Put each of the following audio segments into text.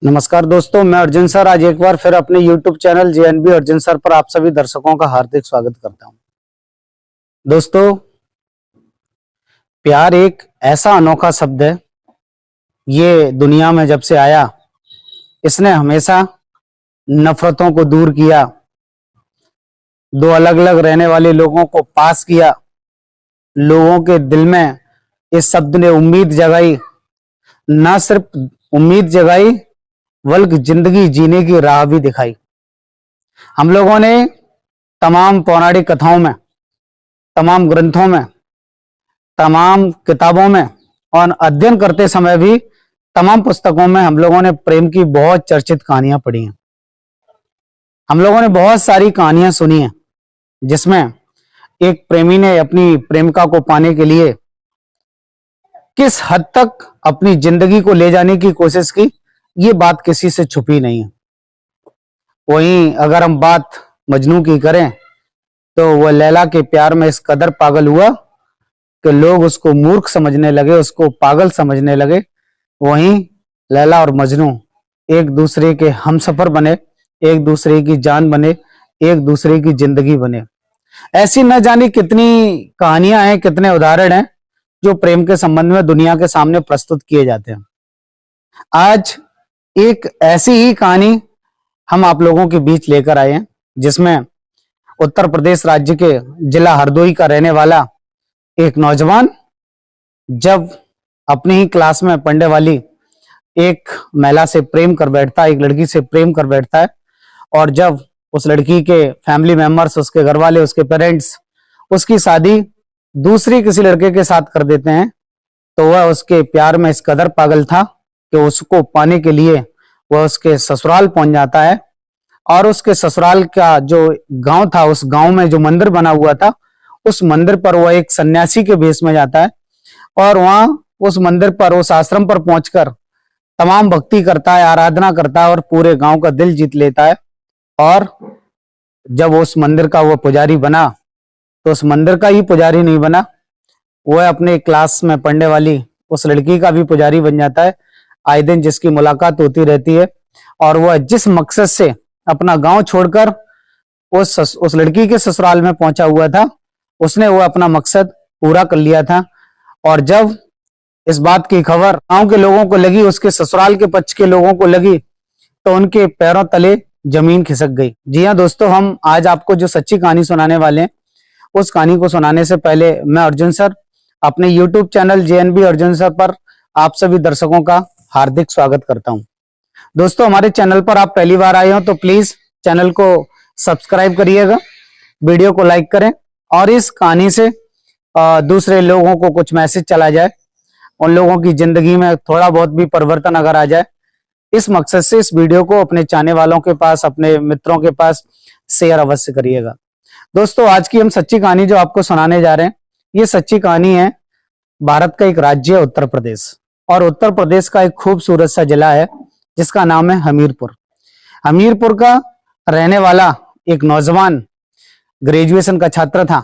नमस्कार दोस्तों, मैं अर्जुन सर आज एक बार फिर अपने YouTube channel JNB Arjun sir पर आप सभी दर्शकों का हार्दिक स्वागत करता हूं। दोस्तों, प्यार एक ऐसा अनोखा शब्द है। ये दुनिया में जब से आया, इसने हमेशा नफरतों को दूर किया, दो अलग अलग रहने वाले लोगों को पास किया, लोगों के दिल में इस शब्द ने उम्मीद जगाई, ना सिर्फ उम्मीद जगाई बल्कि जिंदगी जीने की राह भी दिखाई। हम लोगों ने तमाम पौराणिक कथाओं में, तमाम ग्रंथों में, तमाम किताबों में और अध्ययन करते समय भी तमाम पुस्तकों में हम लोगों ने प्रेम की बहुत चर्चित कहानियां पढ़ी हैं। हम लोगों ने बहुत सारी कहानियां सुनी हैं जिसमें एक प्रेमी ने अपनी प्रेमिका को पाने के लिए किस हद तक अपनी जिंदगी को ले जाने की कोशिश की, ये बात किसी से छुपी नहीं है। वहीं अगर हम बात मजनू की करें तो वह लैला के प्यार में इस कदर पागल हुआ कि लोग उसको मूर्ख समझने लगे, उसको पागल समझने लगे। वहीं लैला और मजनू एक दूसरे के हमसफर बने, एक दूसरे की जान बने, एक दूसरे की जिंदगी बने। ऐसी न जाने कितनी कहानियां हैं, कितने उदाहरण हैं जो प्रेम के संबंध में दुनिया के सामने प्रस्तुत किए जाते हैं। आज एक ऐसी ही कहानी हम आप लोगों के बीच लेकर आए हैं जिसमें उत्तर प्रदेश राज्य के जिला हरदोई का रहने वाला एक नौजवान जब अपनी ही क्लास में पढ़ने वाली एक महिला से प्रेम कर बैठता है, एक लड़की से प्रेम कर बैठता है, और जब उस लड़की के फैमिली मेंबर्स, उसके घर वाले, उसके पेरेंट्स उसकी शादी दूसरी किसी लड़के के साथ कर देते हैं, तो वह उसके प्यार में इस कदर पागल था कि उसको पाने के लिए वह उसके ससुराल पहुंच जाता है। और उसके ससुराल का जो गांव था, उस गांव में जो मंदिर बना हुआ था, उस मंदिर पर वह एक सन्यासी के भेष में जाता है और वहां उस मंदिर पर, उस आश्रम पर पहुंचकर तमाम भक्ति करता है, आराधना करता है और पूरे गांव का दिल जीत लेता है। और जब उस मंदिर का वह पुजारी बना तो उस मंदिर का ही पुजारी नहीं बना, वह अपने क्लास में पढ़ने वाली उस लड़की का भी पुजारी बन जाता है। आए दिन जिसकी मुलाकात होती रहती है और वह जिस मकसद से अपना गांव छोड़कर उस लड़की के ससुराल में पहुंचा हुआ था, उसने वो अपना मकसद पूरा कर लिया था। और जब इस बात की खबर गांव के लोगों को लगी, उसके ससुराल के पक्ष के लोगों को लगी, तो उनके पैरों तले जमीन खिसक गई। जी हाँ दोस्तों, हम आज आपको जो सच्ची कहानी सुनाने वाले हैं, उस कहानी को सुनाने से पहले मैं अर्जुन सर अपने YouTube channel JNB Arjun sir पर आप सभी दर्शकों का हार्दिक स्वागत करता हूं। दोस्तों, हमारे चैनल पर आप पहली बार आए हो तो प्लीज चैनल को सब्सक्राइब करिएगा, वीडियो को लाइक करें और इस कहानी से दूसरे लोगों को कुछ मैसेज चला जाए, उन लोगों की जिंदगी में थोड़ा बहुत भी परिवर्तन अगर आ जाए, इस मकसद से इस वीडियो को अपने चाहने वालों के पास, अपने मित्रों के पास शेयर अवश्य करिएगा। दोस्तों, आज की हम सच्ची कहानी जो आपको सुनाने जा रहे हैं, ये सच्ची कहानी है भारत का एक राज्य है उत्तर प्रदेश, और उत्तर प्रदेश का एक खूबसूरत सा जिला है जिसका नाम है हमीरपुर। हमीरपुर का रहने वाला एक नौजवान ग्रेजुएशन का छात्र था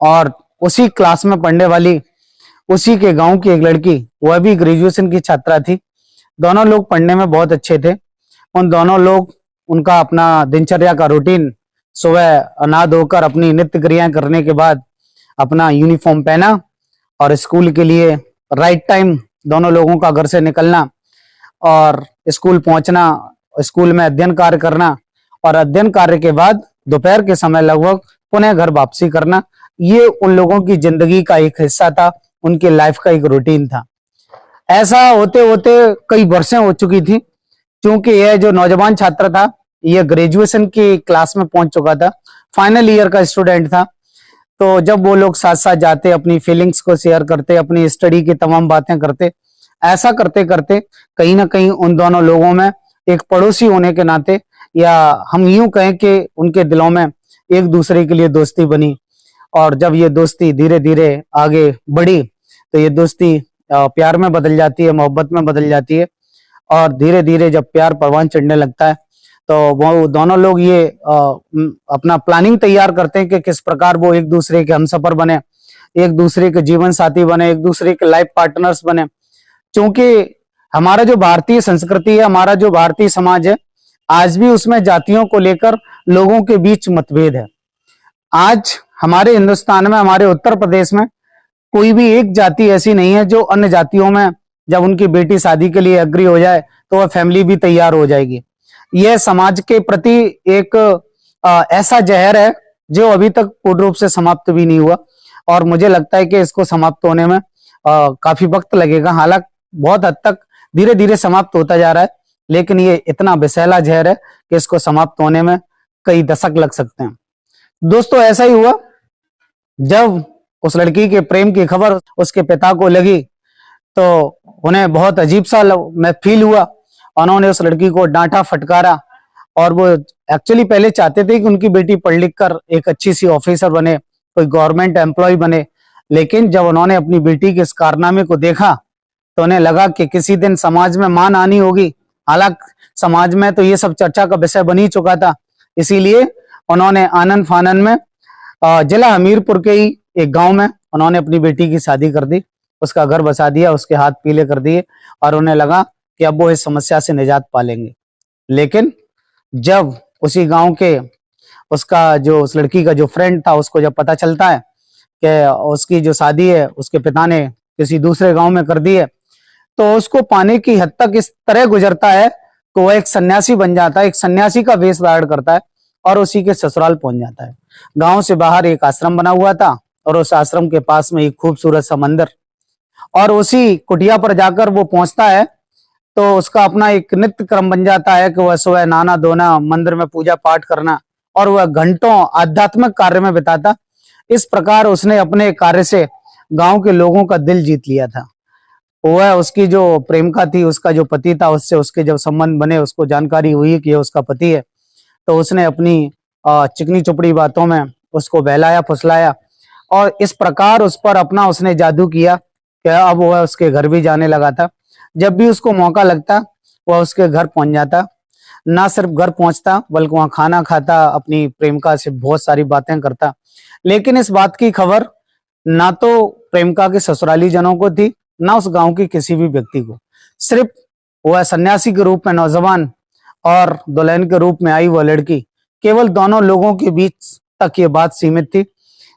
और उसी क्लास में पढ़ने वाली उसी के गांव की एक लड़की, वह भी ग्रेजुएशन की छात्रा थी। दोनों लोग पढ़ने में बहुत अच्छे थे। उन दोनों लोग उनका अपना दिनचर्या का रूटीन, सुबह नहा धोकर अपनी नित्य क्रियाएं करने के बाद अपना यूनिफॉर्म पहना और स्कूल के लिए राइट टाइम दोनों लोगों का घर से निकलना और स्कूल पहुंचना, स्कूल में अध्ययन कार्य करना और अध्ययन कार्य के बाद दोपहर के समय लगभग पुनः घर वापसी करना, ये उन लोगों की जिंदगी का एक हिस्सा था, उनकी लाइफ का एक रूटीन था। ऐसा होते होते कई वर्षें हो चुकी थी, क्योंकि यह जो नौजवान छात्र था, यह ग्रेजुएशन की क्लास में पहुंच चुका था, फाइनल ईयर का स्टूडेंट था। तो जब वो लोग साथ साथ जाते, अपनी फीलिंग्स को शेयर करते, अपनी स्टडी की तमाम बातें करते, ऐसा करते करते कहीं ना कहीं उन दोनों लोगों में एक पड़ोसी होने के नाते, या हम यूं कहें कि उनके दिलों में एक दूसरे के लिए दोस्ती बनी। और जब ये दोस्ती धीरे धीरे आगे बढ़ी तो ये दोस्ती प्यार में बदल जाती है, मोहब्बत में बदल जाती है। और धीरे धीरे जब प्यार परवान चढ़ने लगता है तो वो दोनों लोग ये अपना प्लानिंग तैयार करते हैं कि किस प्रकार वो एक दूसरे के हमसफर बने, एक दूसरे के जीवन साथी बने, एक दूसरे के लाइफ पार्टनर्स बने। क्योंकि हमारा जो भारतीय संस्कृति है, हमारा जो भारतीय समाज है, आज भी उसमें जातियों को लेकर लोगों के बीच मतभेद है। आज हमारे हिंदुस्तान में, हमारे उत्तर प्रदेश में कोई भी एक जाति ऐसी नहीं है जो अन्य जातियों में जब उनकी बेटी शादी के लिए एग्री हो जाए तो वह फैमिली भी तैयार हो जाएगी। यह समाज के प्रति एक ऐसा जहर है जो अभी तक पूर्ण रूप से समाप्त भी नहीं हुआ, और मुझे लगता है कि इसको समाप्त होने में काफी वक्त लगेगा। हालांकि बहुत हद तक धीरे धीरे समाप्त होता जा रहा है, लेकिन ये इतना विषैला जहर है कि इसको समाप्त होने में कई दशक लग सकते हैं। दोस्तों, ऐसा ही हुआ जब उस लड़की के प्रेम की खबर उसके पिता को लगी तो उन्हें बहुत अजीब सा मैं फील हुआ। उन्होंने उस लड़की को डांटा, फटकारा, और वो एक्चुअली पहले चाहते थे कि उनकी बेटी पढ़ लिख कर एक अच्छी सी ऑफिसर बने, कोई गवर्नमेंट एम्प्लॉय बने। लेकिन जब उन्होंने अपनी बेटी के इस कारनामे को देखा तो उन्हें लगा कि किसी दिन समाज में मान आनी होगी। हालांकि समाज में तो ये सब चर्चा का विषय बन ही चुका था, इसीलिए उन्होंने आनन फानन में जिला हमीरपुर के ही एक गांव में उन्होंने अपनी बेटी की शादी कर दी, उसका घर बसा दिया, उसके हाथ पीले कर दिए, और उन्हें लगा कि अब वो इस समस्या से निजात पालेंगे। लेकिन जब उसी गांव के उसका जो उस लड़की का जो फ्रेंड था, उसको जब पता चलता है कि उसकी जो शादी है उसके पिता ने किसी दूसरे गांव में कर दी है, तो उसको पाने की हद तक इस तरह गुजरता है कि वह एक सन्यासी बन जाता है, एक सन्यासी का वेश धारण करता है और उसी के ससुराल पहुंच जाता है। गांव से बाहर एक आश्रम बना हुआ था और उस आश्रम के पास में एक खूबसूरत सा मंदिर, और उसी कुटिया पर जाकर वो पहुंचता है तो उसका अपना एक नित्य क्रम बन जाता है कि वह सुबह नहाना धोना, मंदिर में पूजा पाठ करना, और वह घंटों आध्यात्मिक कार्य में बिताता। इस प्रकार उसने अपने कार्य से गांव के लोगों का दिल जीत लिया था। वह उसकी जो प्रेमिका थी, उसका जो पति था, उससे उसके जब संबंध बने, उसको जानकारी हुई कि यह उसका पति है, तो उसने अपनी चिकनी चुपड़ी बातों में उसको बहलाया फुसलाया, और इस प्रकार उस पर अपना उसने जादू किया कि अब वह उसके घर भी जाने लगा था। जब भी उसको मौका लगता वह उसके घर पहुंच जाता। ना सिर्फ घर पहुंचता बल्कि वहां खाना खाता, अपनी प्रेमिका से बहुत सारी बातें करता। लेकिन इस बात की खबर ना तो प्रेमिका के ससुराली जनों को थी, ना उस गांव के किसी भी व्यक्ति को। सिर्फ वह सन्यासी के रूप में नौजवान और दुल्हन के रूप में आई वह लड़की, केवल दोनों लोगों के बीच तक ये बात सीमित थी।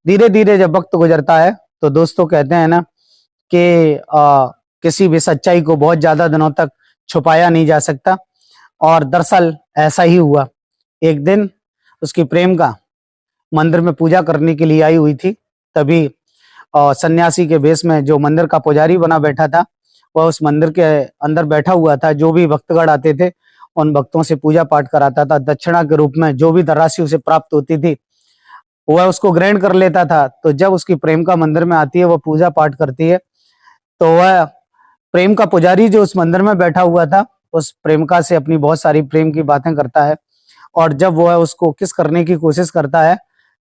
धीरे धीरे जब वक्त गुजरता है तो दोस्तों कहते हैं ना कि किसी भी सच्चाई को बहुत ज्यादा दिनों तक छुपाया नहीं जा सकता, और दरअसल ऐसा ही हुआ। एक दिन उसकी प्रेमिका मंदिर में पूजा करने के लिए आई हुई थी, तभी सन्यासी के वेश में जो मंदिर का पुजारी बना बैठा था वह उस मंदिर के अंदर बैठा हुआ था। जो भी भक्तगण आते थे उन भक्तों से पूजा पाठ कराता था। दक्षिणा के रूप में जो भी धनराशि उसे प्राप्त होती थी वह उसको ग्रहण कर लेता था। तो जब उसकी प्रेमिका मंदिर में आती है, वह पूजा पाठ करती है, तो वह प्रेम का पुजारी जो उस मंदिर में बैठा हुआ था उस प्रेमिका से अपनी बहुत सारी प्रेम की बातें करता है, और जब वह उसको किस करने की कोशिश करता है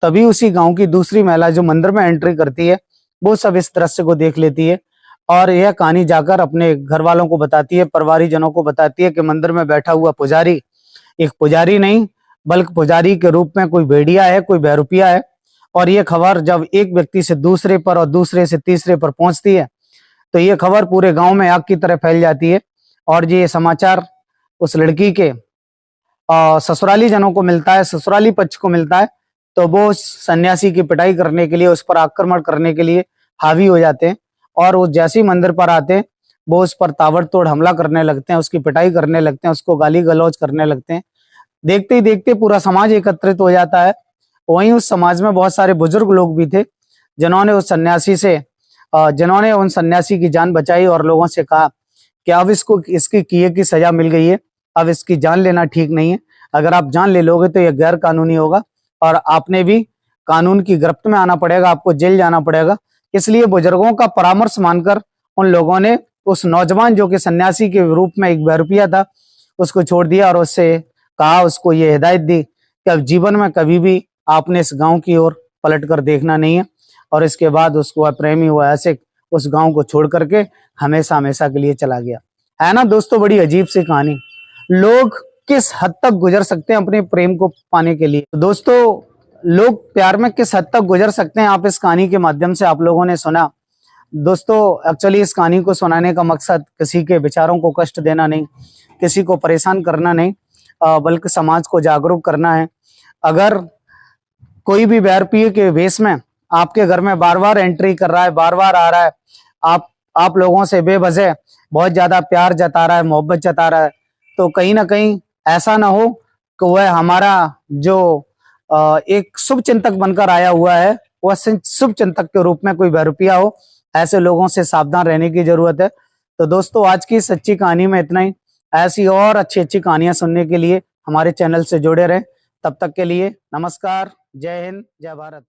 तभी उसी गांव की दूसरी महिला जो मंदिर में एंट्री करती है वो सब इस दृश्य को देख लेती है, और यह कहानी जाकर अपने घर वालों को बताती है, परिवारी जनों को बताती है कि मंदिर में बैठा हुआ पुजारी एक पुजारी नहीं बल्कि पुजारी के रूप में कोई भेड़िया है, कोई बहरूपिया है। और यह खबर जब एक व्यक्ति से दूसरे पर और दूसरे से तीसरे पर पहुंचती है तो यह खबर पूरे गांव में आग की तरह फैल जाती है, और ये समाचार उस लड़की के ससुराली जनों को मिलता है, ससुराली पक्ष को मिलता है। तो वो उस सन्यासी की पिटाई करने के लिए, उस पर आक्रमण करने के लिए हावी हो जाते हैं, और वो जैसे ही मंदिर पर आते हैं वो उस पर ताबड़तोड़ हमला करने लगते हैं, उसकी पिटाई करने लगते हैं, उसको गाली गलौज करने लगते हैं। देखते ही देखते पूरा समाज एकत्रित हो जाता है। वहीं उस समाज में बहुत सारे बुजुर्ग लोग भी थे जिन्होंने उस सन्यासी से जिन्होंने उन सन्यासी की जान बचाई और लोगों से कहा कि अब इसको इसकी किए की सजा मिल गई है, अब इसकी जान लेना ठीक नहीं है। अगर आप जान ले लोगे तो यह गैर कानूनी होगा और आपने भी कानून की गिरफ्त में आना पड़ेगा, आपको जेल जाना पड़ेगा। इसलिए बुजुर्गों का परामर्श मानकर उन लोगों ने उस नौजवान जो कि सन्यासी के रूप में एक बहरूपिया था उसको छोड़ दिया, और उससे कहा, उसको ये हिदायत दी कि अब जीवन में कभी भी आपने इस गांव की ओर पलट कर देखना नहीं है। और इसके बाद उसको प्रेमी हुआ ऐसे उस गांव को छोड़ करके हमेशा हमेशा के लिए चला गया। है ना दोस्तों, बड़ी अजीब सी कहानी। लोग किस हद तक गुजर सकते हैं अपने प्रेम को पाने के लिए। दोस्तों, लोग प्यार में किस हद तक गुजर सकते हैं, आप इस कहानी के माध्यम से आप लोगों ने सुना। दोस्तों एक्चुअली इस कहानी को सुनाने का मकसद किसी के विचारों को कष्ट देना नहीं, किसी को परेशान करना नहीं, बल्कि समाज को जागरूक करना है। अगर कोई भी वीआईपी के वेश में आपके घर में बार बार एंट्री कर रहा है, बार बार आ रहा है, आप लोगों से बेवजह बहुत ज्यादा प्यार जता रहा है, मोहब्बत जता रहा है, तो कहीं ना कहीं ऐसा ना हो कि वह हमारा जो एक शुभ चिंतक बनकर आया हुआ है वह शुभ चिंतक के रूप में कोई बहरूपिया हो। ऐसे लोगों से सावधान रहने की जरूरत है। तो दोस्तों आज की सच्ची कहानी में इतना ही। ऐसी और अच्छी अच्छी कहानियां सुनने के लिए हमारे चैनल से जुड़े रहें। तब तक के लिए नमस्कार, जय हिंद, जय भारत।